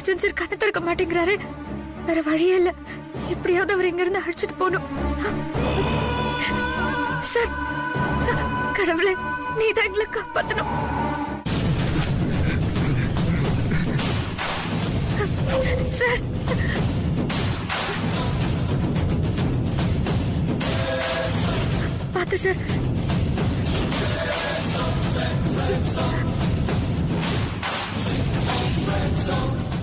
Arjun sir கண்ணை திறக்க மாட்டேங்கிறாரு. வேற வழியே இல்ல, எப்படியாவது அவர் இங்க இருந்து அழைச்சிட்டு போகணும். சார், கடவுளே, நீதான் எங்களை காப்பாத்தணும். சார், பார்த்து சார்.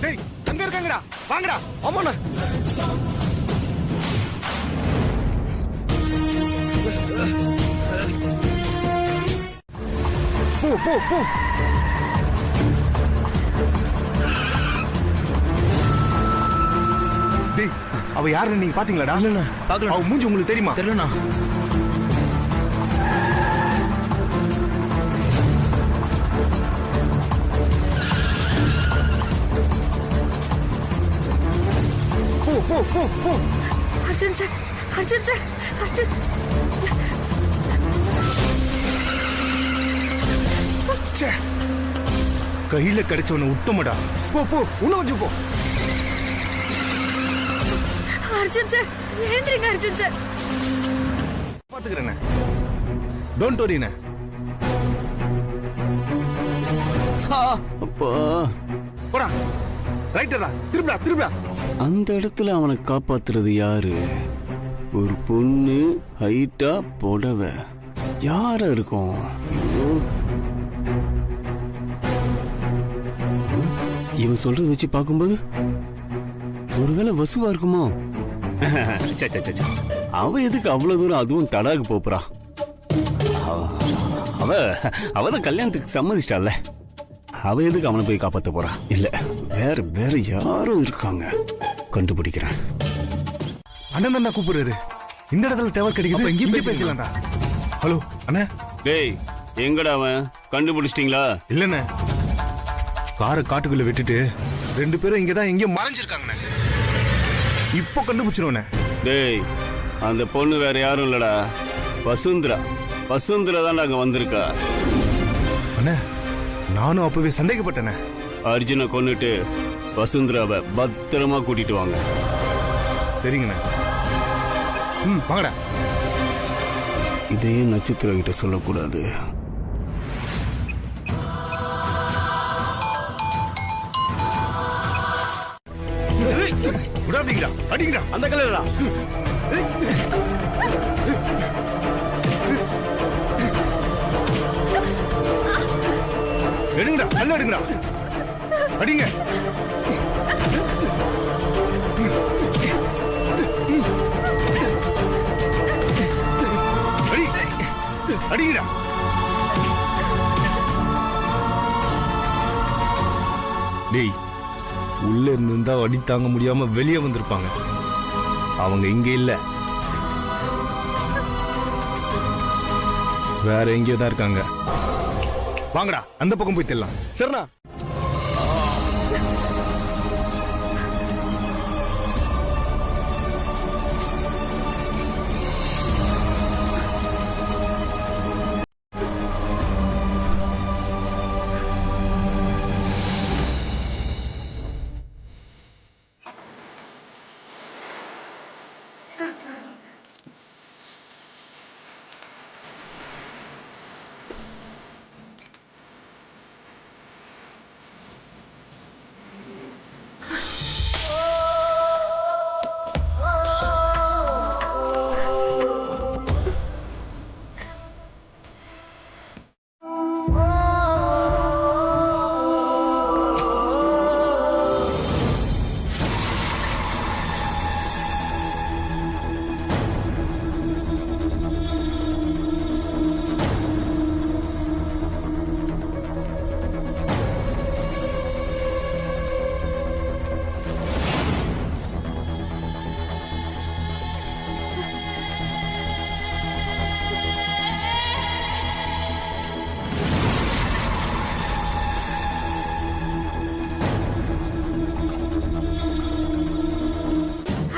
டேய், அங்க இருக்காங்கடா, வாங்கடா. ஆமாண்ணா. போ போ போ. டேய், அவ யாருன்னு நீங்க பாத்தீங்களாடா? இல்லண்ணா, பார்க்கல. அவ மூஞ்சி உங்களுக்கு தெரியுமா? தெரியலண்ணா. போ போ போ போ. Arjun sir, Arjun sir, Arjun. ச்சே, கையில கிடைச்சவன உத்தமடா. போ போ, இன்னும் கொஞ்சம் போ. அர்ஜுன் சார், எழுந்திருங்க அர்ஜுன் சார். பாத்துக்கிறேன், டோன்ட் வரிண்ணே. அப்பா, போடா, ரைட்டரா, திரும்படா திரும்படா. அந்த இடத்துல அவனை காப்பாத்துறது யாரு? ஒரு பொண்ணு, ஹைட்டா, புடவை. யாரா இருக்கும்? இவன் சொல்றத வச்சு பார்க்கும்போது ஒருவேளை வசுவா இருக்குமோ? அவ எதுக்கு அவ்வளவு தூரம் அதுவும் தடாக்கு போறா? அவதான் கல்யாணத்துக்கு சம்மதிச்சிட்டால. அவ எதுக்கு அவனை போய் காப்பாத்த போறா? இல்ல, வேற வேற யாரும் இருக்காங்க, கண்டுபிடிக்கிறேன். அண்ணன் தான் கூப்பிடுறாரு. இந்த இடத்துல டவர் கிடைக்குது, இங்கே பேசலாம்டா. ஹலோ அண்ணா. டேய், எங்கடா அவன்? கண்டுபிடிச்சிட்டீங்களா? இல்லண்ணே, காரை காட்டுக்குள்ள விட்டுட்டு 2 பேரும் இங்கதான் எங்கேயோ மறைஞ்சிருக்காங்கண்ணே. இப்போ கண்டுபிடிச்சிருவண்ணே. டேய், அந்த பொண்ணு வேற யாரும் இல்லடா, வசுந்தரா. வசுந்தரா தான் அங்க வந்திருக்கா. அண்ணே, நானும் அப்பவே சந்தேகப்பட்டேனே. அர்ஜுனை கொன்னுட்டு வசுந்தராவை பத்திரமா கூட்டிட்டு வாங்க. சரிங்கண்ணே. வாங்கடா. இதையே நட்சத்திர கிட்ட சொல்லக்கூடாது. விடாதீங்கடா, அடிங்கடா. அந்த கல்லடா. எடுங்கடா, நல்ல எடுங்கடா, அடிங்க. அடி, அடிங்கடா. டேய், உள்ள இருந்தா அடி தாங்க முடியாம வெளியே வந்திருப்பாங்க. அவங்க இங்க இல்ல, வேற எங்கேயோ தான் இருக்காங்க. வாங்கடா, அந்த பக்கம் போய் தெரியலாம். சரிண்ணா.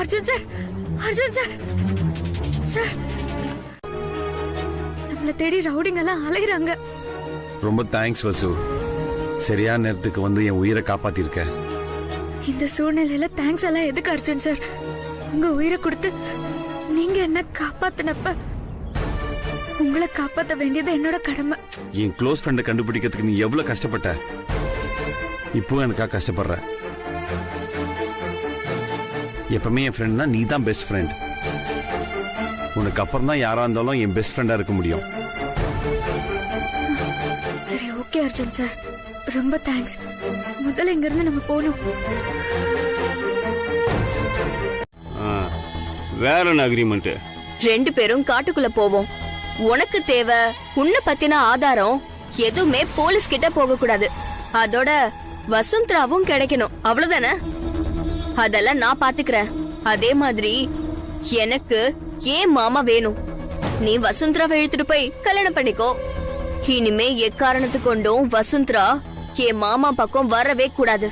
Arjun sir, Arjun sir, sir, நம்மள தேடி ரவுடிங்க எல்லாம் அலையறாங்க. ரொம்ப தேங்க்ஸ் வசு, சரியான நேரத்துக்கு வந்து என் உயிரை காப்பாத்திருக்க. இந்த சூழ்நிலையில தேங்க்ஸ் எல்லாம் எதுக்கு அர்ஜுன் சார்? உங்க உயிரை கொடுத்து நீங்க என்ன காப்பாத்தினப்ப உங்களை காப்பாத்த வேண்டியது என்னோட கடமை. என் க்ளோஸ் ஃப்ரெண்டை கண்டுபிடிக்கிறதுக்கு நீ எவ்வளவு கஷ்டப்பட்ட, இப்போ எனக்கா கஷ்டப்படுற. எப்பவுமே என் ஃப்ரெண்ட்னா நீ தான் பெஸ்ட் ஃப்ரெண்ட். உனக்கு அப்புறம் தான் யாரா இருந்தாலும் என் பெஸ்ட் ஃப்ரெண்டா இருக்க முடியும். சரி, ஓகே அர்ஜுன் சார், ரொம்ப தேங்க்ஸ். முதல்ல இங்க இருந்து நம்ம போகணும். வேற என்ன அக்ரிமெண்ட்? 2 பேரும் காட்டுக்குள்ள போவோம். உனக்கு தேவை உன்னை பத்தின ஆதாரம் எதுவுமே போலீஸ் கிட்ட போக கூடாது. அதோட வசுந்தராவும் கிடைக்கணும், அவ்வளவுதானே? அதெல்லாம் நான் பாத்துக்கிறேன். அதே மாதிரி எனக்கு ஏன் மாமா வேணும். நீ வசுந்தராவை இழுத்துட்டு போய் கல்யாணம் பண்ணிக்கோ. இனிமே எக்காரணத்து கொண்டும் வசுந்தரா என் மாமா பக்கம் வரவே கூடாது.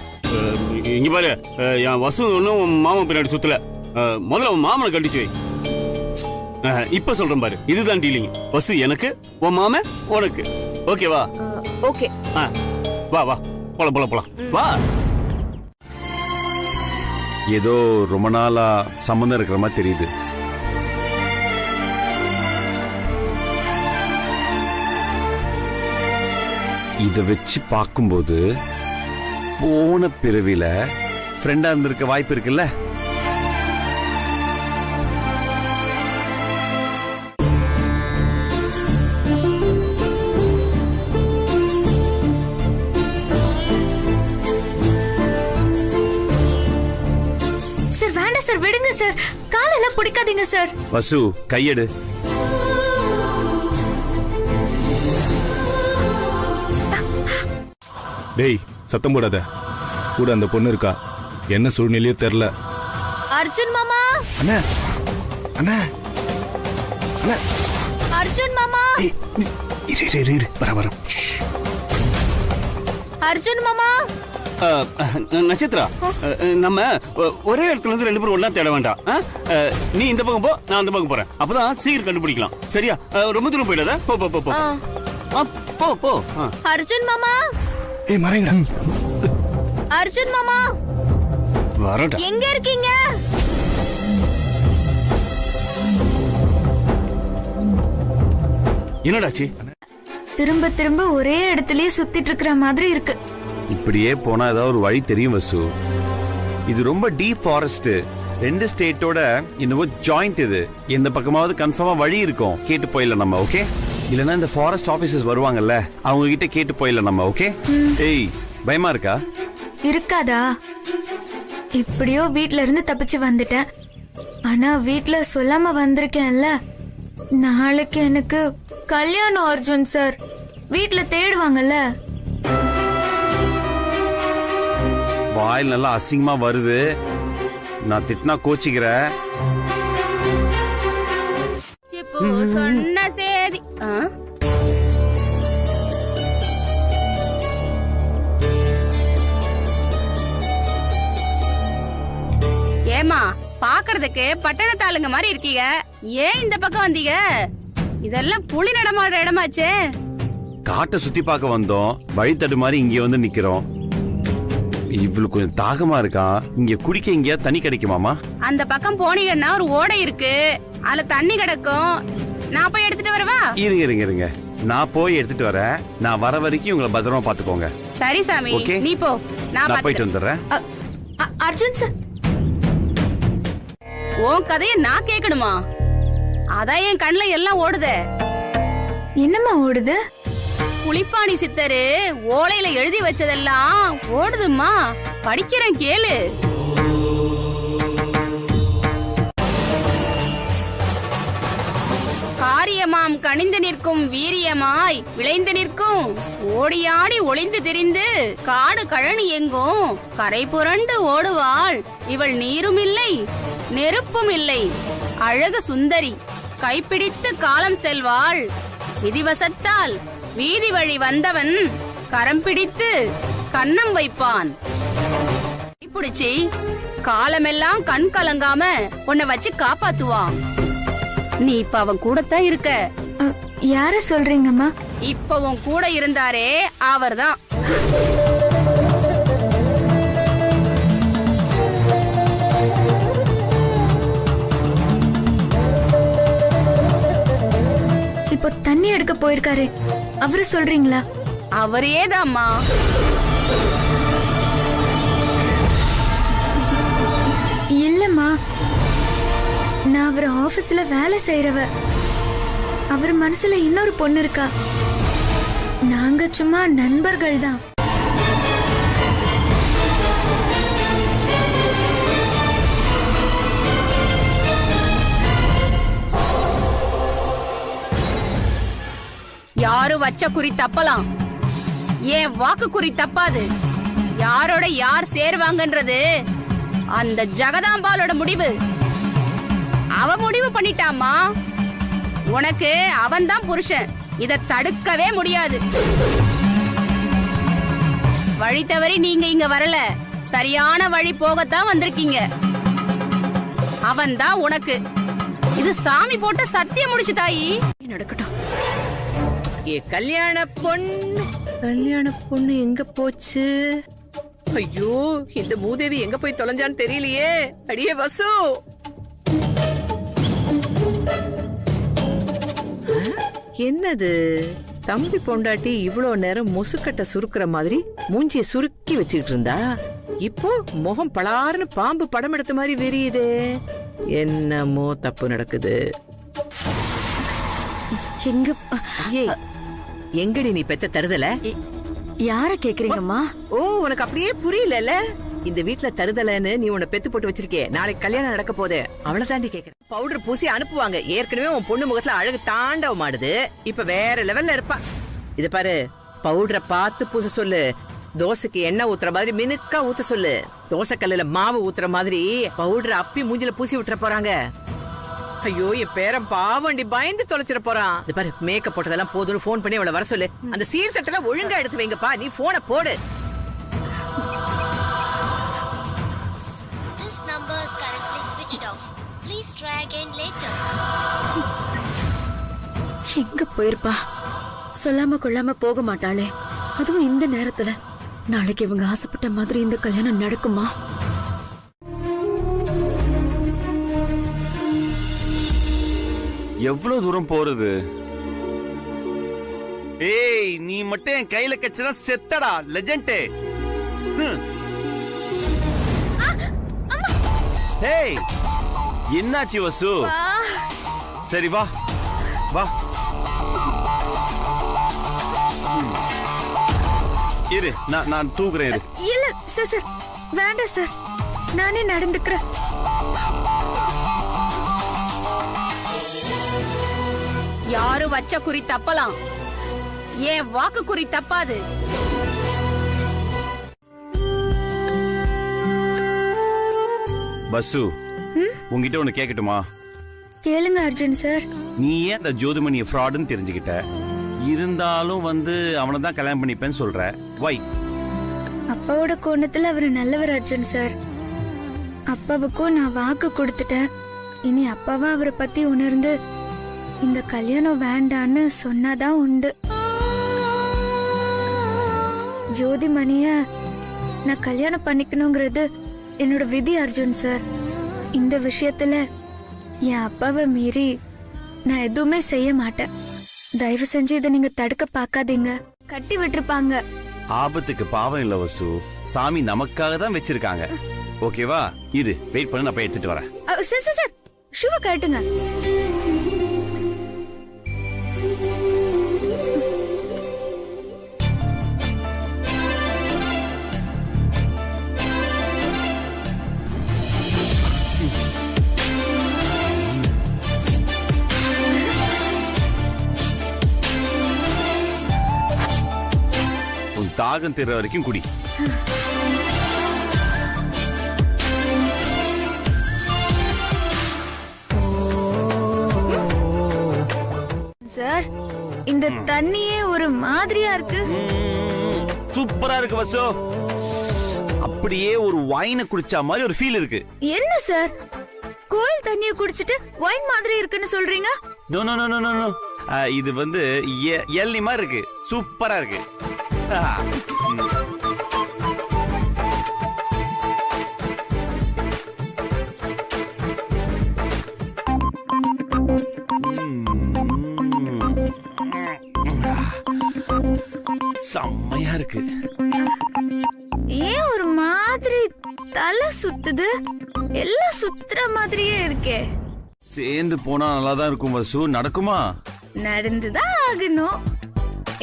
இங்க பாரு, என் வசு ஒன்னும் மாமா பின்னாடி சுத்தல. முதல்ல உன் மாமனை கண்டிச்சு வை. இப்ப சொல்றேன் பாரு, இதுதான் டீலிங். வசு எனக்கு, உன் மாம உனக்கு. ஓகேவா? ஓகே, வா வா, போலாம் போலாம் போலாம், வா. ஏதோ ரொம்ப நாளா சம்மந்தம் இருக்கிற மாதிரி தெரியுது. இத வச்சு பார்க்கும்போது போன பிறவில ஃப்ரெண்டா இருந்திருக்க வாய்ப்பு இருக்குல்ல? சார் வேண்டாம் சார், விடுங்க சார். காலெல்லாம் பிடிக்காதீங்க சார். வசு, கையெடு. டேய், சத்தம் போடாத. கூட அந்த பொண்ணு இருக்கா, என்ன சூழ்நிலையோ தெரியல. அர்ஜுன் மாமா, அண்ணா அண்ணா அண்ணா, அர்ஜுன் மாமா, இரு இரு இரு, வர வர. அர்ஜுன் மாமா. நட்சத்திரா, நம்ம ஒரே இடத்துல இருந்து 2 பேரும் ஒண்ணா தேட வேண்டாம். நீ இந்த பக்கம் போ, நான் அந்த பக்கம் போறேன். அப்பதான் சீக்கிரம் கண்டுபிடிக்கலாம். சரியா? ரொம்ப தூரம் போயிடாத. போ போ போ போ. போ போ. அர்ஜுன் மாமா, ஏய் மறைங்க. அர்ஜுன் மாமா, வரடா. எங்க இருக்கீங்க? என்னடாச்சு? திரும்ப திரும்ப ஒரே இடத்துலயே சுத்திட்டு இருக்கிற மாதிரி இருக்கு. இப்படியே போனா ஏதாவது ஒரு வழி தெரியும் வசு. இது ரொம்ப டீப் ஃபாரஸ்ட். 2 ஸ்டேட்டோட என்னவோ ஜாயிண்ட். இது எந்த பக்கமாவது கன்ஃபார்மா வழி இருக்கும். கேட்டு போயிடலாம் நம்ம. ஓகே? இல்லனா இந்த ஃபாரஸ்ட் ஆபீசர்ஸ் வருவாங்கல்ல, அவங்க கிட்ட கேட்டு போயிடலாம் நம்ம. ஓகே? ஏய், பயமா இருக்கா? இருக்காதா? எப்படியோ வீட்ல இருந்து தப்பிச்சு வந்துட்டேன். ஆனா வீட்ல சொல்லாம வந்திருக்கேன்ல. நாளைக்கு எனக்கு கல்யாணம் அர்ஜுன் சார். வீட்ல தேடுவாங்கல்ல. வாயில் நல்லா அசிங்கமா வருது. நான் திட்டினா கோச்சிக்கிற. சொன்ன சேதி. ஏமா, பாக்குறதுக்கு பட்டணத்தாளுங்க மாதிரி இருக்கீங்க. ஏன் இந்த பக்கம் வந்தீங்க? இதெல்லாம் புலி நடமாடுற இடமாச்சே. காட்டை சுத்தி பார்க்க வந்தோம். வழி தடுமாறி இங்க வந்து நிக்கிறோம். இவ்வளவு கொஞ்சம் தாகமா இருக்கா. இங்க குடிக்க இங்க தண்ணி கிடைக்குமாமா? அந்த பக்கம் போனீங்கன்னா ஒரு ஓடை இருக்கு, அதுல தண்ணி கிடக்கும். நான் போய் எடுத்துட்டு வரவா? இருங்க இருங்க இருங்க, நான் போய் எடுத்துட்டு வரேன். நான் வர வரைக்கும் உங்களை பத்திரமா பாத்துக்கோங்க. சரி சாமி, Okay. நீ போ, நான் போயிட்டு வந்துடுறேன். அர்ஜுன் சார், உன் கதைய நான் கேட்கணுமா? அதான் என் கண்ணுல எல்லாம் ஓடுதே. என்னம்மா ஓடுது? புலிப்பாணி சித்தரு ஓலையில எழுதி வச்சதெல்லாம் ஓடுதுமா. படிக்கிறேன், கேளு. காரியமாம் கனிந்து நிற்கும் வீரியமாய் விளைந்து நிற்கும். ஓடியாடி ஒளிந்து திரிந்து காடு கழனி எங்கும் கரை புரண்டு ஓடுவாள் இவள். நீரும் இல்லை நெருப்பும் இல்லை, அழகு சுந்தரி. கைப்பிடித்து காலம் செல்வாள். விதிவசத்தால் வீதி வழி வந்தவன் கரம் பிடித்து கன்னம் வைப்பான். பிடிச்சி காலமெல்லாம் கண் கலங்காம உன்னை வச்சு காப்பாத்துவான். நீ இப்ப அவன் கூடத்தான் இருக்க. யார சொல்றீங்கம்மா? இப்ப உன் கூட இருந்தாரே அவர்தான். இப்போ தண்ணி எடுக்க போயிருக்காரு, அவரு சொல்றீங்களா? அவரே தாம்மா. இல்லம்மா, நான் அவர் ஆபீஸ்ல வேலை செய்யறவ. அவர் மனசுல இன்னொரு பொண்ணு இருக்கா. நாங்க சும்மா நண்பர்கள் தான். யாரு வச்ச குறி தப்பலாம், ஏன் வாக்கு குறி தப்பாது. யாரோட யார் சேருவாங்கன்றது அந்த ஜெகதாம்பாளோட முடிவு. அவ முடிவு பண்ணிட்டாமா. உனக்கு அவன்தான் புருஷன், இத தடுக்கவே முடியாது. வழி தவறி நீங்க இங்க வரல, சரியான வழி போகத்தான் வந்திருக்கீங்க. அவன்தான் உனக்கு. இது சாமி போட்ட சத்தியம் முடிச்சு தாயி. நடக்கட்டும். ஏ கல்யாண பொண்ணு எங்க போச்சு? ஐயோ, இந்த மூதேவி எங்க போய் தொலைஞ்சான்னு தெரியலையே. அடியே வசு, என்னது தம்பி பொண்டாட்டி இவ்ளோ நேரம் முசுக்கட்ட சுருக்குற மாதிரி மூஞ்சிய சுருக்கி வச்சுக்கிட்டு இருந்தா, இப்போ முகம் பலாருன்னு பாம்பு படம் எடுத்த மாதிரி விரியுதே. என்னமோ தப்பு நடக்குது. எங்கடி நீ பெத்த தருதல? யார கேக்குறீங்கம்மா? ஓ, உனக்கு அப்படியே புரியல. இந்த வீட்ல தருதலன்னு நீ உன்னை பெத்து போட்டு வச்சிருக்கே. நாளைக்கு கல்யாணம் நடக்க போதே, அவளை தாண்டி கேக்குறேன். பவுடர் பூசி அனுப்புவாங்க. ஏற்கனவே உன் பொண்ணு முகத்துல அழகு தாண்டவம் ஆடுது, இப்ப வேற லெவல்ல இருப்பா. இத பாரு, பவுடரை பார்த்து பூச சொல்லு. தோசைக்கு எண்ணெய் ஊத்துற மாதிரி மினுக்கா ஊத்த சொல்லு. தோசை கல்லுல மாவு ஊத்துற மாதிரி பவுடர் அப்பி மூஞ்சில பூசி விட்டுற போறாங்க. ஐயோ, என் பேரன் பாவண்டி பயந்து தொலைச்சிட போறான். இது பாரு, மேக்கப் போட்டதெல்லாம் போதும்னு போன் பண்ணி அவளை வர சொல்லு. அந்த சீர்தட்டெல்லாம் ஒழுங்கா எடுத்து வைங்கப்பா. நீ போனை போடு. This number is currently switched off. Please try again later. எங்க போயிருப்பா? சொல்லாம கொள்ளாம போக மாட்டாளே, அதுவும் இந்த நேரத்துல. நாளைக்கு இவங்க ஆசைப்பட்ட மாதிரி இந்த கல்யாணம் நடக்குமா? எவ்வளவு தூரம் போறது? ஏய், நீ மட்டும் என் கையில கச்சனா செத்தடா லெஜெண்டே. ஏய், என்னாச்சு வசு? சரி வா வா. இரு, நான் தூக்குறேன். இரு. இல்ல சார், வேண்டாம் சார், நானே நடந்துக்கிறேன். யாரு வச்ச குறி தப்பலாம், ஏன் வாக்கு குறி தப்பாது. பசு, உங்ககிட்ட ஒண்ணு கேட்கட்டுமா? கேளுங்க அர்ஜுன் சார். நீ ஏன் அந்த ஜோதிமணியை ஃப்ராடுன்னு தெரிஞ்சுக்கிட்ட? இருந்தாலும் அவனை தான் கல்யாணம் பண்ணிப்பேன்னு சொல்ற. வை? அப்பாவோட கோணத்துல அவரு நல்லவர் அர்ஜுன் சார். அப்பாவுக்கும் நான் வாக்கு கொடுத்துட்டேன். இனி அப்பாவா அவரை பத்தி உணர்ந்து இந்த கல்யாணம் வேண்டான்னு சொன்னாதான் உண்டு. ஜோதிமணிய நான் கல்யாணம் பண்ணிக்கணுங்கிறது என்னோட விதி அர்ஜுன் சார். இந்த விஷயத்துல என் அப்பாவை மீறி நான் எதுவுமே செய்ய மாட்டேன். தயவு செஞ்சு இதை நீங்க தடுக்க பார்க்காதீங்க. கட்டி விட்டுருப்பாங்க. ஆபத்துக்கு பாவம் இல்ல வசு, சாமி நமக்காக தான் வச்சிருக்காங்க. ஓகேவா? இரு, வெயிட் பண்ணு, நான் போய் எடுத்துட்டு வரேன். சார் சார், ஷூவை கட்டுங்க. தாகம் தீர்ற வரைக்கும் குடி. சார், இந்த தண்ணியே ஒரு மாதிரியா இருக்கு. சூப்பரா இருக்கு வசு. அப்படியே ஒரு வைனை குடிச்சா மாதிரி ஒரு ஃபீல் இருக்கு. என்ன சார், கோயில் தண்ணிய குடிச்சிட்டு வைன் மாதிரி இருக்குன்னு சொல்றீங்க? No no no no no, இது எல்னி மாதிரி இருக்கு. சூப்பரா இருக்கு. செம்மையா இருக்கு. ஏன் ஒரு மாதிரி தலை சுத்துது? எல்லாம் சுத்துற மாதிரியே இருக்கே. சேர்ந்து போனா நல்லா தான் இருக்கும் வசு. நடக்குமா? நடந்துதான் ஆகணும்.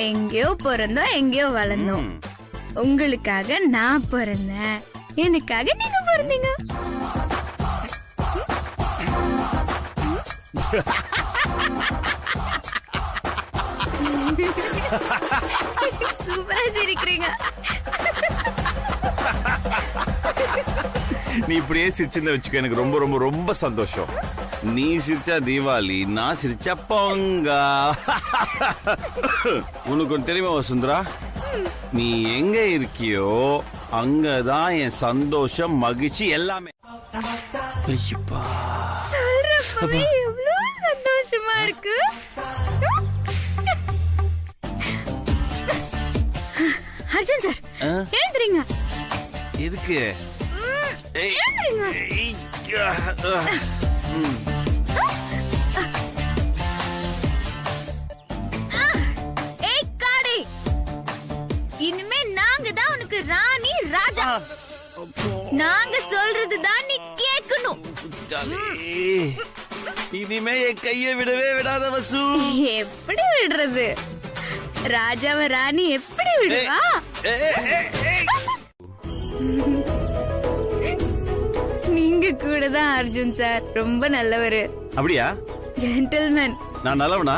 எங்கேயோ பிறந்தோம், எங்கேயோ வளர்ந்தோம். உங்களுக்காக நான் பிறந்தேன், எனக்காக நீங்க பிறந்தீங்க. சூப்பரா சிரிக்கிறீங்க. நீ இப்படியே சிரிச்சிருந்த வச்சுக்க, எனக்கு ரொம்ப ரொம்ப ரொம்ப சந்தோஷம். நீ சிரிச்சா தீபாவளி, நான் சிரிச்சா பொங்கா. உனக்கு ஒன்று தெரியுமா வசுந்தரா, நீ எங்க இருக்கியோ அங்கதான் என் சந்தோஷம், மகிழ்ச்சி எல்லாமே. சொல்றப்பவே எவ்வளவு சந்தோஷமா இருக்கு. அர்ஜுன் சார், எழுந்துறீங்க. எதுக்கு? எழுந்துறீங்க. ஏய் காடி, இனிமே நாங்க தான் உனக்கு ராணி ராஜா. நாங்க சொல்றது தான் நீ கேட்கணும். இனிமே என் கையை விடவே விடாத வசு. எப்படி விடுறது? ராஜாவ ராணி எப்படி விடுவா? நீங்க கூட தான் அர்ஜுன் சார் ரொம்ப நல்லவரு. அப்படியா? ஜென்டில்மேன். நான் நல்லவனா?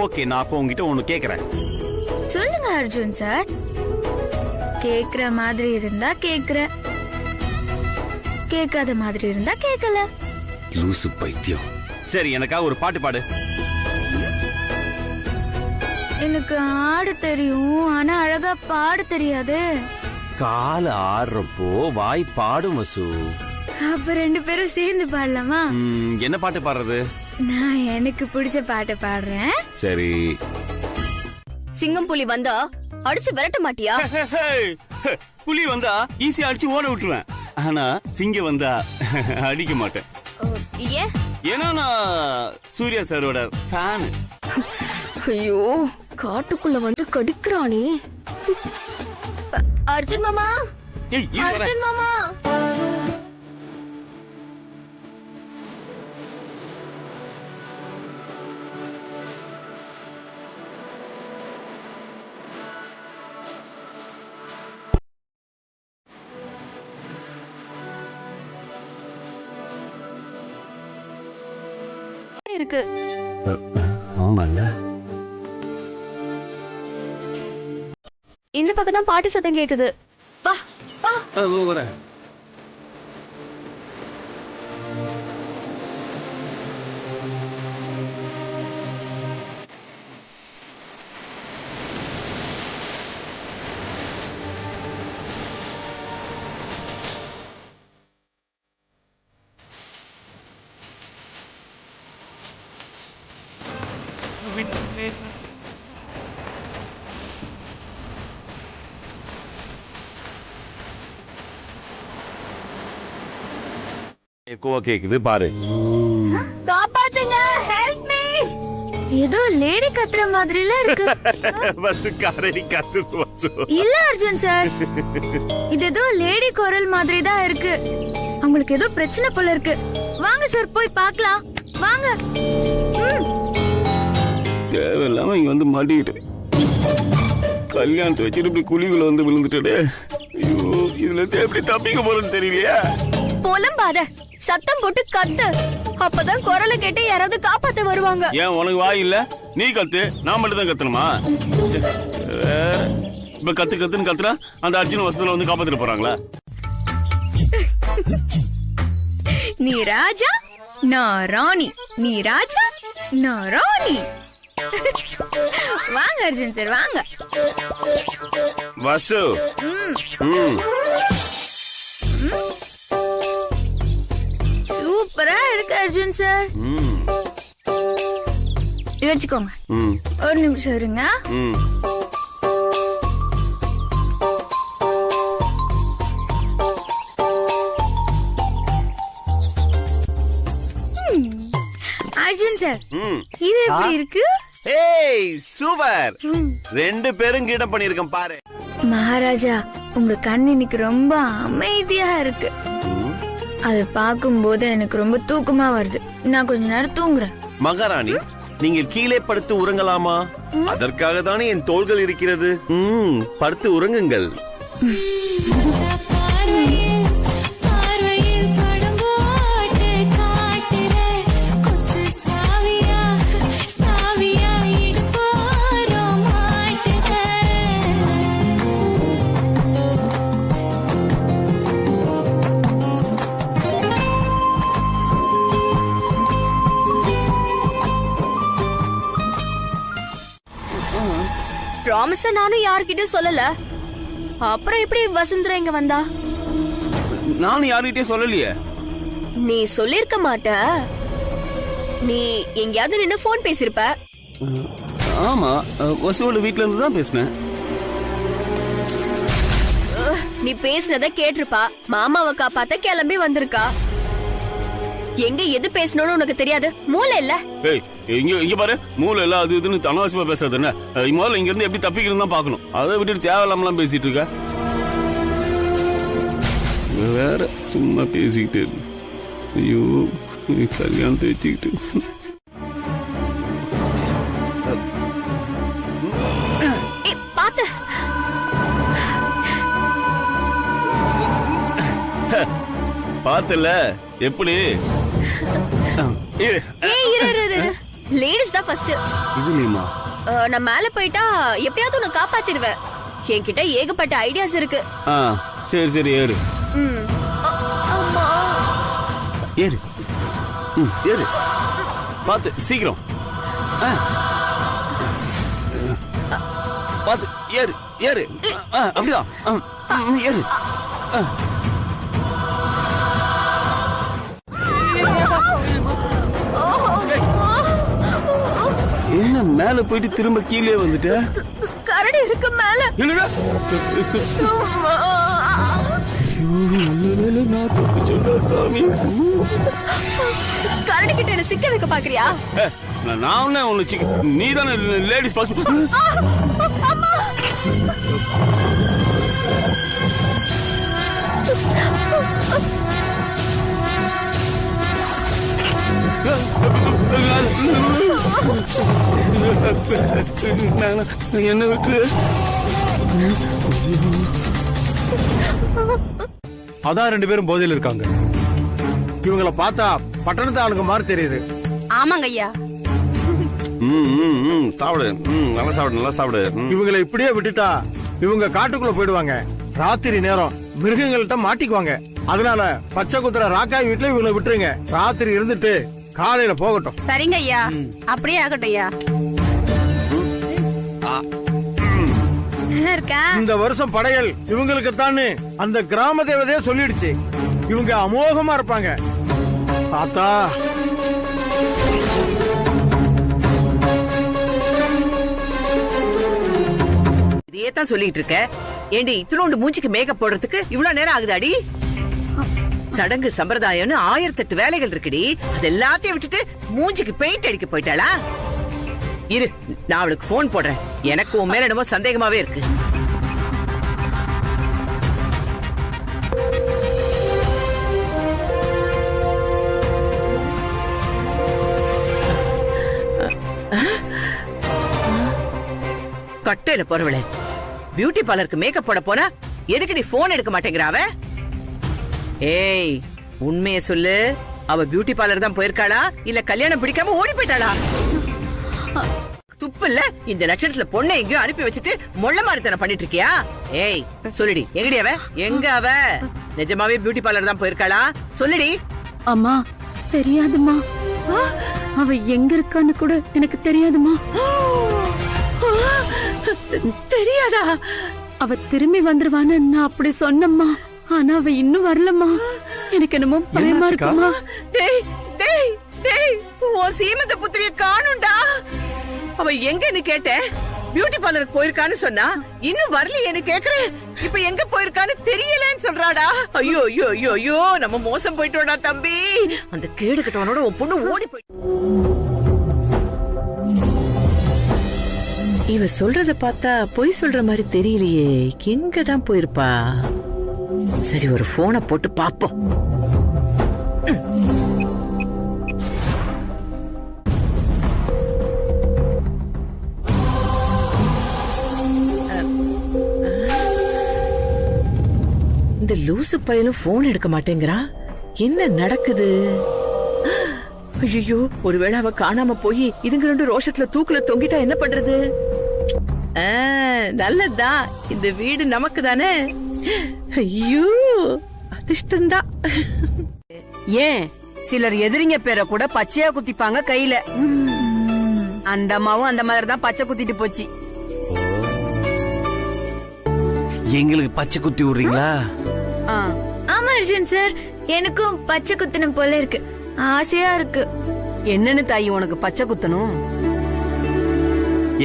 ஓகே, நான் அப்போ உங்ககிட்ட ஒண்ணு கேக்குறேன். சொல்லுங்க அர்ஜுன் சார். கேக்குற மாதிரி இருந்தா கேக்குற, கேட்காத மாதிரி இருந்தா கேட்கல. லூசு பைத்தியம். சரி, எனக்காக ஒரு பாட்டு பாடு. எனக்கு ஆட தெரியும், ஆனா அழகா பாட தெரியாது. கால ஆடுறப்போ வாய் பாடும் வசு. அப்ப ரெண்டு பேரும் சேர்ந்து பாடலாமா? என்ன பாட்டு பாடுறது? நான் எனக்கு பிடிச்ச பாட்டு பாடுறேன். சரி. சிங்கம் புலி வந்தா அடிச்சு விரட்ட மாட்டியா? புலி வந்தா ஈஸியா அடிச்சு ஓட விட்டுருவேன். ஆனா சிங்கம் வந்தா அடிக்க மாட்டேன். ஏன்? ஏன்னா நான் சூர்யா சாரோட ஃபேன். ஐயோ, காட்டுக்குள்ள வந்து கடிக்கிறானே. அர்ஜுன் மாமா, அர்ஜுன் மாமா. இருக்கு. ஆமாங்க. இந்த பக்கம் தான் பாட்டு சத்தம் கேக்குது. வா வா. வரேன். கேக்குது பாரு. காப்பாத்துங்க, ஹெல்ப் மீ. ஏதோ லேடி கத்துற மாதிரில இருக்கு. வசு காரடி கத்துது வசு. இல்ல அர்ஜுன் சார், இது ஏதோ லேடி குரல் மாதிரி தான் இருக்கு. உங்களுக்கு ஏதோ பிரச்சனை போல இருக்கு. வாங்க சார், போய் பார்க்கலாம். வாங்க. தேவையில்லாம இங்க வந்து மாட்டிக்கிட்டு கல்யாணத்தை வச்சுட்டு இப்படி குழிக்குள்ள வந்து விழுந்துட்டே. ஐயோ, இதுல இருந்து எப்படி தப்பிக்க போறேன்னு தெரியலையா? புலம்பாத, சத்தம் போட்டு கத்து. அப்பதான் குரலை கேட்டு யாராவது காப்பாத்த வருவாங்க. ஏன் உனக்கு வாய் இல்ல? நீ கத்து, நான் மட்டும் தான் கத்தணுமா? இப்ப கத்து கத்துன்னு கத்துனா அந்த அர்ஜுன் வசத்துல வந்து காப்பாத்திட்டு போறாங்களா? நீ ராஜா, நான் ராணி. நீ ராஜா, நான் ராணி. வாங்க அர்ஜுன் சார், வாங்க. வசு. சூப்பரா இருக்கு அர்ஜுன் சார். வச்சுக்கோங்க. ஒரு நிமிஷம் இருங்க. அர்ஜுன் சார், இது எப்படி இருக்கு? ஏய் சூப்பர், 2 பேரும் கீடம் பண்ணிருக்கேன் பாரு. மகாராஜா, உங்க கண் இன்னைக்கு ரொம்ப அமைதியா இருக்கு. அது பார்க்கும்போது எனக்கு ரொம்ப தூக்கமா வருது. நான் கொஞ்ச நேரம் தூங்குறேன். மகாராணி, நீங்கள் கீழே படுத்து உறங்கலாமா? அதற்காக தானே என் தோள்கள் இருக்கிறது. படுத்து உறங்குங்கள். ப்ராமிஸ நானும் யார்கிட்டயும் சொல்லல. அப்புறம் எப்படி வசுந்தரா இங்க வந்தா? நானும் யார்கிட்டயும் சொல்லலையே. நீ சொல்லிருக்க மாட்ட. நீ எங்கயாவது நின்னு போன் பேசிருப்ப. ஆமா, வசுவோட வீட்ல இருந்து தான் பேசினேன். நீ பேசுனத கேட்டிருப்பா. மாமாவை காப்பாத்த கிளம்பி வந்திருக்கா. எங்க எது பேசணும்னு உனக்கு தெரியாது. மூளை இல்ல. ஏய், இங்க பாரு, மூளை இல்ல அது இதுன்னு அனாவசியமா பேசாத. என்ன முதல்ல இங்க இருந்து எப்படி தப்பிக்கணும் தான் பாக்கணும். அதை விட்டுட்டு தேவையில்லாமலாம் பேசிட்டு இருக்க. வேற சும்மா பேசிக்கிட்டு இருக்கு. ஐயோ, கல்யாணத்தை வச்சுக்கிட்டு. பாத்து பாத்துல எப்படி? லேடிஸ் தான் ஃபர்ஸ்ட். இதுலயுமா? நான் மேல போயிட்டா எப்படியாவது உன்னை காப்பாத்திடுவேன். என்கிட்ட ஏகப்பட்ட ஐடியாஸ் இருக்கு. சரி சரி, ஏறு அம்மா. ஏறு. ஏறு, பாத்து சீக்கிரம். பாத்து ஏறு ஏறு. அப்படிதான், ஏறு. என்ன மேல போயிட்டு திரும்ப கீழே வந்துட்ட? கரடி இருக்கு மேல. என்னடா? கரடி கிட்ட என்ன சிக்க வைக்க பாக்குறியா? நான் உன்னை நீ தானே லேடிஸ் பாஸ். என்ன விட்டு? அதான் 2 பேரும் போதையில் இருக்காங்க. இவங்கள பார்த்தா பட்டணத்து ஆளுங்க மாதிரி தெரியுது. ஆமாங்க ஐயா. சாப்பிடு, நல்லா சாப்பிடு, நல்லா சாப்பிடு. இவங்களை இப்படியே விட்டுட்டா இவங்க காட்டுக்குள்ள போயிடுவாங்க. ராத்திரி நேரம் மிருகங்கள்ட்ட மாட்டிக்குவாங்க. அதனால பச்சை குதிரை ராக்காய் வீட்டுல இவங்களை விட்டுருங்க. ராத்திரி இருந்துட்டு காலையில போகட்டும். சரிங்க ஐயா, அப்படியே ஆகட்டும் ஐயா. இந்த வருஷம் படையல் இவங்களுக்கு தானே அந்த கிராம தேவதையே சொல்லிடுச்சு. இவங்க அமோகமா இருப்பாங்க. தாத்தா, இதையே தான் சொல்லிட்டு இருக்க. ஏண்டி இத்தனோண்டு மூஞ்சிக்கு மேக்கப் போடுறதுக்கு இவ்வளவு நேரம் ஆகுதாடி? சடங்கு சம்பிரதாயம்னு 1008 வேலைகள் இருக்குடி. அது எல்லாத்தையும் விட்டுட்டு மூஞ்சிக்கு பெயிண்ட் அடிக்க போயிட்டாளா? இரு, நான் அவளுக்கு போன் போடுறேன். எனக்கு உன் மேல என்னமோ சந்தேகமாவே இருக்கு. கட்டையில போறவளே, பியூட்டி பார்லருக்கு மேக்கப் போட போனா எதுக்கு நீ போன் எடுக்க மாட்டேங்கிறாவ? ஏய், உண்மையை சொல்லு. அவ பியூட்டி பார்லர் தான் போயிருக்காளா இல்ல கல்யாணம் பிடிக்காம ஓடி போயிட்டாளா? துப்பு இல்ல இந்த லட்சணத்துல பொண்ணை எங்கேயோ அனுப்பி வச்சுட்டு மொள்ள மாதிரித்தனம் பண்ணிட்டு இருக்கியா? ஏய் சொல்லுடி, எங்கடி அவ? எங்க அவ? நிஜமாவே பியூட்டி பார்லர் தான் போயிருக்காளா? சொல்லுடி. அம்மா, தெரியாதுமா. அவ எங்க இருக்கான்னு கூட எனக்கு தெரியாதுமா. தெரியாதா? அவ திரும்பி வந்துருவான்னு நான் அப்படி சொன்னம்மா. ஆனா அவ இன்னும் வரலம்மா. எனக்கு என்னமோ பயமா இருக்குமா. டேய் டேய் டேய், உன் சீமந்த புத்திரிய காணும்டா. அவ எங்கன்னு கேட்டேன். பியூட்டி பார்லருக்கு போயிருக்கான்னு சொன்னா. இன்னும் வரலையேன்னு கேக்குறேன். இப்ப எங்க போயிருக்கான்னு தெரியலன்னு சொல்றாடா. ஐயோ ஐயோ ஐயோ ஐயோ, நம்ம மோசம் போயிட்டோம்டா தம்பி. அந்த கேடு கட்டவனோட உன் பொண்ணு ஓடி போய் இவ சொல்றத பார்த்தா பொய் சொல்ற மாதிரி தெரியலையே. எங்கதான் போயிருப்பா? சரி, ஒரு போனை போட்டு பாப்போம். இந்த லூசு பையனும் போன் எடுக்க மாட்டேங்கிறா. என்ன நடக்குது? ஐயோ, ஒருவேளை அவ காணாம போய் இதுங்க ரெண்டு ரோஷத்துல தூக்குல தொங்கிட்டா என்ன பண்றது? நல்லதுதான், இந்த வீடு நமக்கு தானே. ஐயோ, அதிர்ஷ்டம்தான். ஏன் சிலர் எதிரிங்க பேரை கூட பச்சையா குத்திப்பாங்க கையில. அந்த அம்மாவும் அந்த மாதிரி தான் பச்சை குத்திட்டு போச்சு. எங்களுக்கு பச்சை குத்தி விடுறீங்களா? ஆமா அர்ஜுன் சார், எனக்கும் பச்சை குத்தணும் போல இருக்கு, ஆசையா இருக்கு. என்னன்னு தாயி உனக்கு பச்சை குத்தணும்?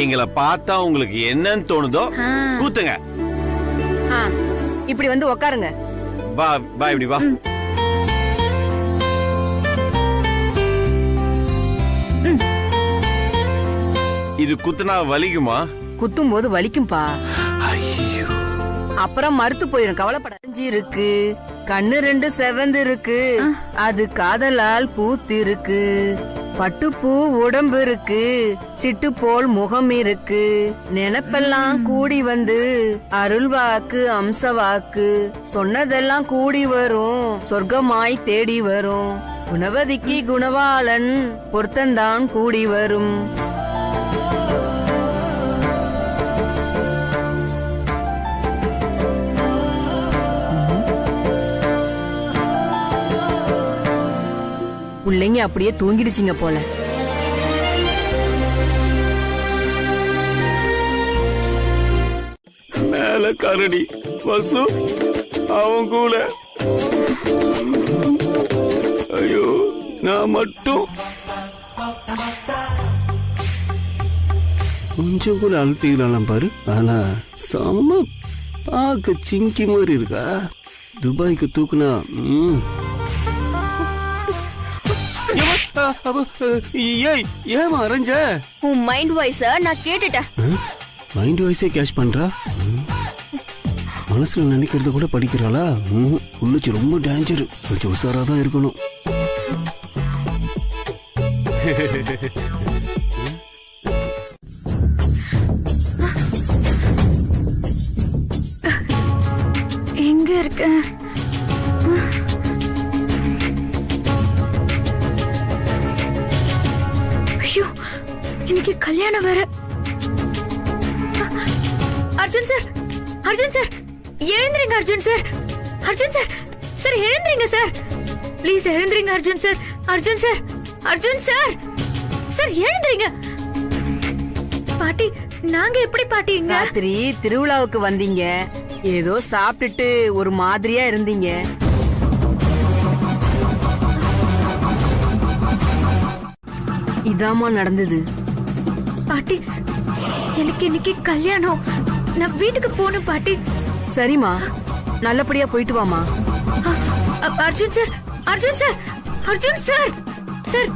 எங்களை பார்த்தா உங்களுக்கு என்னன்னு தோணுதோ கூத்துங்க. இப்படி வந்து உக்காருங்க. வா வா, இப்படி வா. இது குத்துனா வலிக்குமா? குத்தும் போது வலிக்கும்பா. ஐயோ, அப்புறம் மறுத்து போயிரும், கவலைப்படாது. இருக்கு கண்ணு ரெண்டு செவந்து இருக்கு, அது காதலால் பூத்து இருக்கு. பட்டுப்பூ உடம்பு இருக்கு, சிட்டு போல் முகம் இருக்கு. நினைப்பெல்லாம் கூடி வந்து அருள்வாக்கு அம்சவாக்கு. சொன்னதெல்லாம் கூடி வரும், சொர்க்கமாய் தேடி வரும். குணவதிக்கு குணவாளன் பொருத்தந்தான் கூடி வரும். பிள்ளைங்க அப்படியே தூங்கிடுச்சிங்க போல. மேல கரடி வசு அவன் கூட. ஐயோ, நான் மட்டும் கொஞ்சம் கூட அழுத்திக்கலாம் பாரு. ஆனா செம்ம பார்க்க சிங்கி மாதிரி இருக்கா. துபாய்க்கு தூக்குனா ஏன் அரைஞ்ச? உன் மைண்ட் வாய்ஸ நான் கேட்டுட்டேன். மைண்ட் வாய்ஸே கேஷ் பண்றா. மனசுல நினைக்கிறத கூட படிக்கிறாளா? உள்ளுச்சு ரொம்ப டேஞ்சர், கொஞ்சம் உசாராதான் இருக்கணும். எங்க இருக்க? ஐயோ, இன்னைக்கு கல்யாணம் வேற. அர்ஜுன் சார், அர்ஜுன் சார், எழுந்திருங்க Arjun sir. Arjun sir, sir எழுந்திருங்க சார், ப்ளீஸ் எழுந்திருங்க Arjun sir. Arjun sir, Arjun sir, sir எழுந்திருங்க. பாட்டி, நாங்க எப்படி பாட்டி இங்க? ராத்திரி திருவிழாவுக்கு வந்தீங்க, ஏதோ சாப்பிட்டுட்டு ஒரு மாதிரியா இருந்தீங்க. இதாமா நடந்தது. பாட்டி, எனக்கு இன்னைக்கு கல்யாணம், நான் வீட்டுக்கு போகணும் பாட்டி. சரிம்மா, நல்லபடியா போயிட்டு வாமா. Arjun sir, Arjun sir, Arjun sir, sir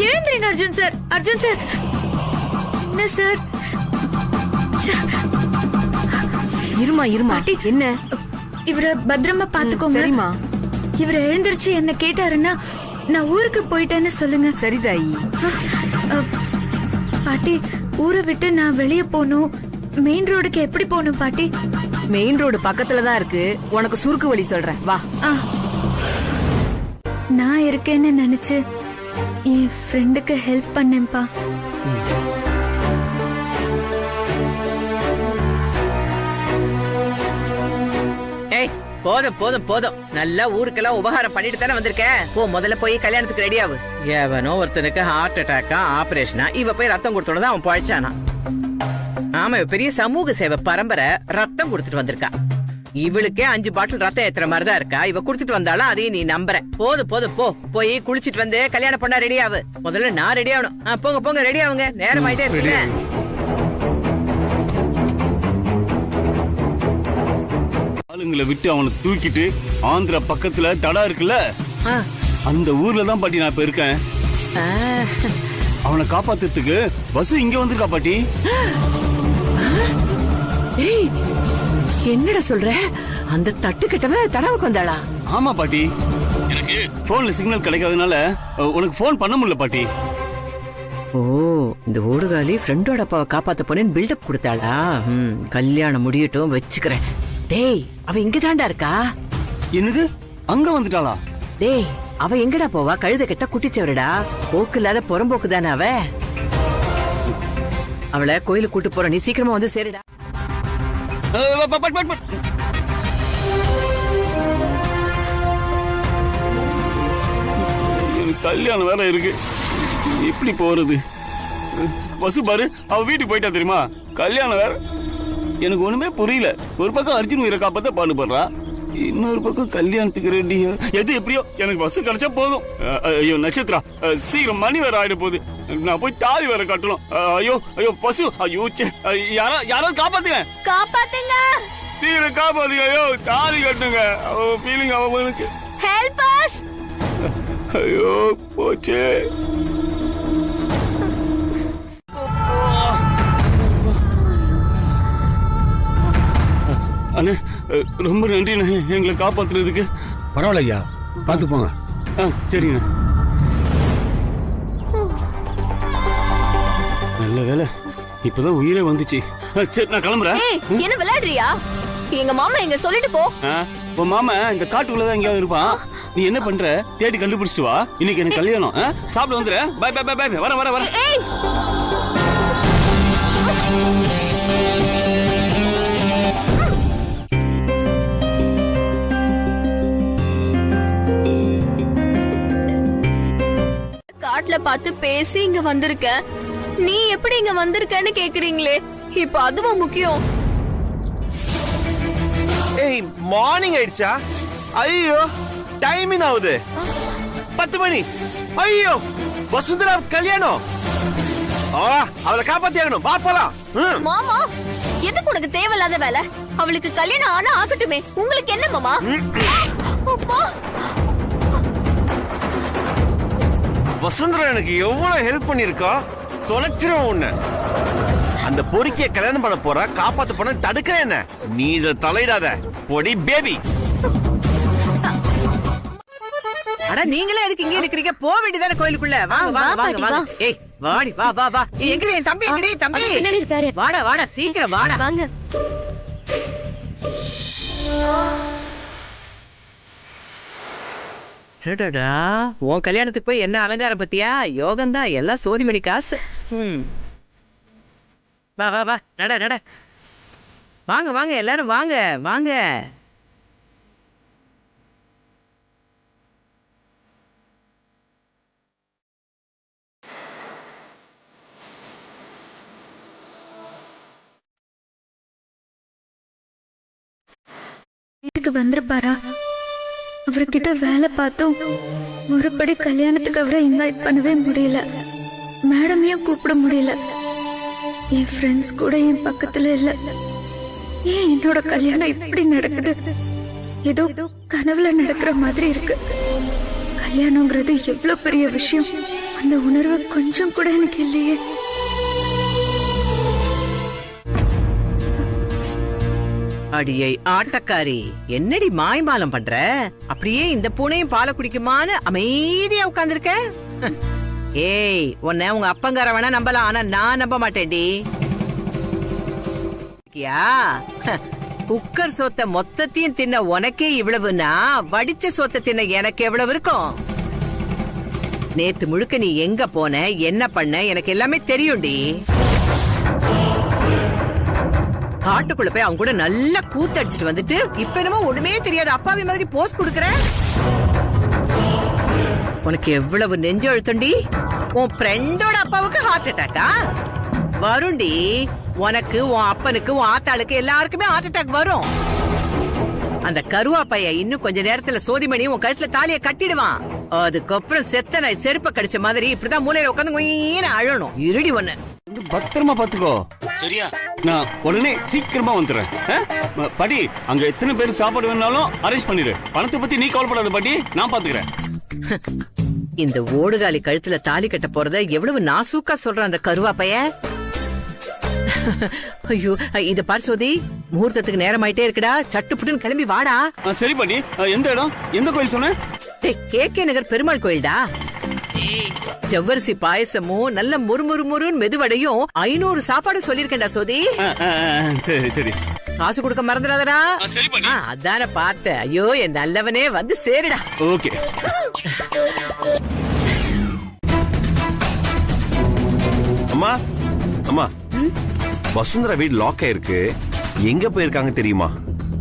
எழுந்திருங்க அர்ஜுன் சார். அர்ஜுன் சார், என்ன சார்? இருமா இருமா. பாட்டி, என்ன? இவரை பத்திரமா பாத்துக்கோங்க. சரிம்மா. இவரை எழுந்திருச்சு என்ன கேட்டாருன்னா நான் ஊருக்கு போயிட்டேன்னு சொல்லுங்க. சரி தாயி. பாட்டி, ஊரை விட்டு நான் வெளியே போகணும். மெயின் ரோடுக்கு எப்படி போகணும் பாட்டி? மெயின் ரோடு பக்கத்துல தான் இருக்கு, உனக்கு சுருக்கு வழி சொல்றேன், வா. நான் இருக்கேன்னு நினைச்சு என் ஃப்ரெண்டுக்கு ஹெல்ப் பண்ணேன்ப்பா. ஏய், போதும் போதும் போதும், நல்லா ஊருக்கெல்லாம் உபகாரம் பண்ணிட்டு தானே வந்திருக்க. போ, முதல்ல போய் கல்யாணத்துக்கு ரெடி ஆகு. எவனோ ஒருத்தனுக்கு ஹார்ட் அட்டாக்கா ஆபரேஷனா, இவ போய் ரத்தம் கொடுத்தோட அவன் பழைச்சானா. ஆமா, இவ பெரிய சமூக சேவை பரம்பரை, ரத்தம் கொடுத்துட்டு வந்திருக்கா. இவளுக்கே 5 பாட்டில் ரத்தம் ஏத்துற மாதிரிதான் இருக்கா. இவ குடுத்துட்டு வந்தாலும் அதையும் நீ நம்புற. போதும் போதும், போ, போய் குளிச்சிட்டு வந்து கல்யாணம் பண்ணா ரெடி ஆகு. முதல்ல நான் ரெடி ஆகணும். போங்க போங்க, ரெடி ஆகுங்க, நேரம் ஆயிட்டே இருக்குல்ல. ஆளுங்களை விட்டு அவனை தூக்கிட்டு ஆந்திரா பக்கத்துல தடா இருக்குல்ல, அந்த ஊர்ல தான் பாட்டி நான் இப்ப இருக்கேன். அவனை காப்பாத்துறதுக்கு பஸ் இங்க வந்திருக்கா பாட்டி. ஏய், என்னடா சொல்ற? அந்த தட்டு கிட்டவ தடவுக்கு வந்தாளா? ஆமா பாட்டி, எனக்கு போன்ல சிக்னல் கிடைக்காதனால உனக்கு போன் பண்ண முடியல பாட்டி. ஓ, இந்த ஓடுகாலி ஃப்ரெண்டோட அப்பாவை காப்பாத்த போனேன்னு பில்டப் கொடுத்தாளா? கல்யாணம் முடியட்டும் வச்சுக்கிறேன். டேய், அவ இங்க தாண்டா இருக்கா. என்னது, அங்க வந்துட்டாளா? டேய், அவ எங்கடா போவா? கழுத கிட்ட குட்டிச்சவரடா. போக்கு இல்லாத புறம்போக்கு தானே அவ. அவளை கோயிலுக்கு கூட்டு போற, நீ சீக்கிரமா வந்து சேருடா. கல்யாணம் வேற இருக்கு, எப்படி போறது? பசு பாரு, அவ வீட்டுக்கு போயிட்டா தெரியுமா? கல்யாணம் வேற. எனக்கு ஒண்ணுமே புரியல. ஒரு பக்கம் அர்ஜுன் உயிரை காப்பாத்த பாடுபடுறா, இன்னொரு பக்கம் கல்யாணத்துக்கு ரெடி. எது எப்படியோ எனக்கு பஸ் கிடைச்சா போதும். ஐயோ நட்சத்திரா, சீக்கிரம் மணி வேற ஆயிட போகுது. நான் போய் தாலி வேற கட்டணும். ஐயோ ஐயோ பசு, ஐயோ யாராவது காப்பாத்துங்க, காப்பாத்துங்க, சீக்கிரம் காப்பாத்துங்க. ஐயோ தாலி கட்டுங்க. ஃபீலிங் அவனுக்கு. Help us. ஐயோ போச்சே. அண்ணே, ரொம்ப நன்றி எங்களை காப்பாத்துறதுக்கு. பரவாயில்ல ஐயா, பார்த்து போங்க. சரிண்ணே. நல்ல வேலை, இப்பதான் உயிரே வந்துச்சு. சரி, நான் கிளம்புறேன். என்ன விளையாடுறியா? எங்க மாமா எங்க சொல்லிட்டு போ. உன் மாமா இந்த காட்டுக்குள்ளதான் எங்கேயாவது இருப்பான். நீ என்ன பண்ற, தேடி கண்டுபிடிச்சிட்டு வா. இன்னைக்கு எனக்கு கல்யாணம். சாப்பிட வந்துரு. Bye bye bye bye. வர வர வர. காட்டுல பார்த்து பேசி இங்க வந்திருக்க. நீ எப்படி இங்க வந்திருக்கன்னு கேக்குறீங்களே, இப்ப அதுவா முக்கியம்? ஏய், மார்னிங் ஆயிடுச்சா? ஐயோ, டைமிங் ஆகுது. 10 மணி. ஐயோ, வசுந்தரா கல்யாணம். அவளை காப்பாத்தியாகணும். வா போலாம். மாமா, எதுக்கு உனக்கு தேவையில்லாத வேலை? அவளுக்கு கல்யாணம் ஆனா ஆகட்டுமே, உங்களுக்கு என்ன மாமா? வசுந்தரா எனக்கு எவ்வளவு ஹெல்ப் பண்ணிருக்கா. தொலைச்சிரும் உன்ன. அந்த பொறுக்கிய கல்யாணம் பண்ண போற, காப்பாத்த போன தடுக்கிறேன். என்ன நீ இத தலையிடாத பொடி பேபி. அட, நீங்களே எதுக்கு இங்க இருக்கிறீங்க? போக வேண்டியதானே கோயிலுக்குள்ள. வாங்க வாங்க வாங்க வாங்க. ஏய், வாடி வா வா வா. எங்கடி என் தம்பி? எங்கடி தம்பி? பின்னாடி இருக்காரு. வாடா வாடா, சீக்கிரம் வாடா. வாங்க. டடடா, உன் கல்யாணத்துக்கு போய் என்ன அலங்காரம் பத்தியா? யோகம்தான், எல்லாம் சோதிமணி காசு. வா வா வா, நட நட. வாங்க வாங்க எல்லாரும் வாங்க வாங்க. வீட்டுக்கு வந்துருப்பாரா? அவர்கிட்ட வேலை பார்த்தோம், ஒருபடி கல்யாணத்துக்கு அவரை இன்வைட் பண்ணவே முடியல. மேடமையும் கூப்பிட முடியல. என் ஃப்ரெண்ட்ஸ் கூட என் பக்கத்துல இல்ல. ஏன் என்னோட கல்யாணம் இப்படி நடக்குது? ஏதோ கனவுல நடக்கிற மாதிரி இருக்கு. கல்யாணங்கிறது எவ்வளவு பெரிய விஷயம், அந்த உணர்வு கொஞ்சம் கூட எனக்கு இல்லையே. அடியை ஆட்டக்காரி, என்னடி மாய்மாலம் பண்ற? அப்படியே இந்த பூனையும் பாலை குடிக்குமான்னு அமைதியா உட்கார்ந்திருக்க? ஏய், உன்னை உங்க அப்பங்கார வேணா நம்பலாம், ஆனா நான் நம்ப மாட்டேன்டி. குக்கர் சோத்த மொத்தத்தையும் தின்ன உனக்கே இவ்வளவுன்னா, வடிச்ச சோத்த தின்ன எனக்கு எவ்வளவு இருக்கும்? நேத்து முழுக்க நீ எங்க போன, என்ன பண்ண, எனக்கு எல்லாமே தெரியும்டி. காட்டுக்குள்ள போய் அவங்க கூட நல்லா கூத்தடிச்சிட்டு வந்துட்டு, இப்ப என்னமோ ஒண்ணுமே தெரியாத அப்பாவி மாதிரி போஸ் குடுக்கற. உனக்கு எவ்வளவு நெஞ்சு அழுத்தண்டி? உன் ஃப்ரெண்டோட அப்பாவுக்கு ஹார்ட் அட்டாக்கா? வருண்டி, உனக்கு, உன் அப்பனுக்கு, உன் ஆத்தாளுக்கு எல்லாருக்குமே ஹார்ட் அட்டாக் வரும். அந்த கருவா பைய இன்னும் கொஞ்ச நேரத்துல சோதிமணி உன் கழுத்துல தாலிய கட்டிடுவான். அதுக்கப்புறம் செத்த நாய் செருப்ப கடிச்ச மாதிரி இப்படிதான் மூலையில உட்காந்து அழணும். இருடி ஒண்ணு. பத்திரமா பாத்துக்கோ, சரியா? நான் உடனே சீக்கிரமா வந்துடுறேன். பாட்டி, அங்க எத்தனை பேருக்கு சாப்பாடு வேணாலும் அரேஞ்ச் பண்ணிடு. பணத்தை பத்தி நீ கவலைப்படாத பாட்டி, நான் பாத்துக்கிறேன். இந்த ஓடுகாலி கழுத்துல தாலி கட்ட போறத எவ்வளவு நாசூக்கா சொல்றான் அந்த கருவா பைய. ஐயோ இத பாரு சோதி, முகூர்த்தத்துக்கு நேரம் ஆயிட்டே இருக்குடா, சட்டுப்புட்டுன்னு கிளம்பி வாடா. சரி பாட்டி. எந்த இடம், எந்த கோயில் சொன்ன? கேகே நகர் பெருமாள் கோயில்டா. ஜவ்வரிசி பாயசமும் நல்ல முறுமுறுன்னு மெதுவடையும் 500 சாப்பாடு சொல்லிருக்கேன்டா சோதி. சரி சரி. காசு கொடுக்க மறந்துடாதடா. சரி பாட்டி. அதான பார்த்தேன். ஐயோ என் நல்லவனே வந்து சேருடா. ஓகே. அம்மா அம்மா, வசுந்தரா வீடு லாக் ஆயிருக்கு. எங்க போயிருக்காங்க தெரியுமா?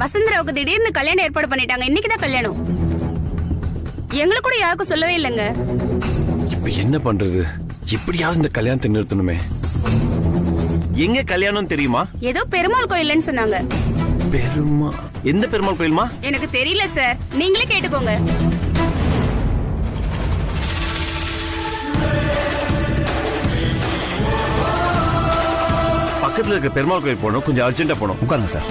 வசுந்தராவுக்கு திடீர்னு கல்யாணம் ஏற்பாடு பண்ணிட்டாங்க. இன்னைக்குதான் கல்யாணம். எங்களுக்கு கூட யாருக்கும் சொல்லவே இல்லைங்க. இப்ப என்ன பண்றது? எப்படியாவது இந்த கல்யாணத்தை நிறுத்தணுமே. எங்க கல்யாணம் தெரியுமா? ஏதோ பெருமாள் கோயில்னு சொன்னாங்க. எந்த பெருமாள் கோயில்மா? எனக்கு தெரியல சார், நீங்களே கேட்டுக்கோங்க. பக்கத்துல இருக்க பெருமாள் கோயில் போகணும், கொஞ்சம் அர்ஜென்ட்டா போகணும். உட்காருங்க சார்.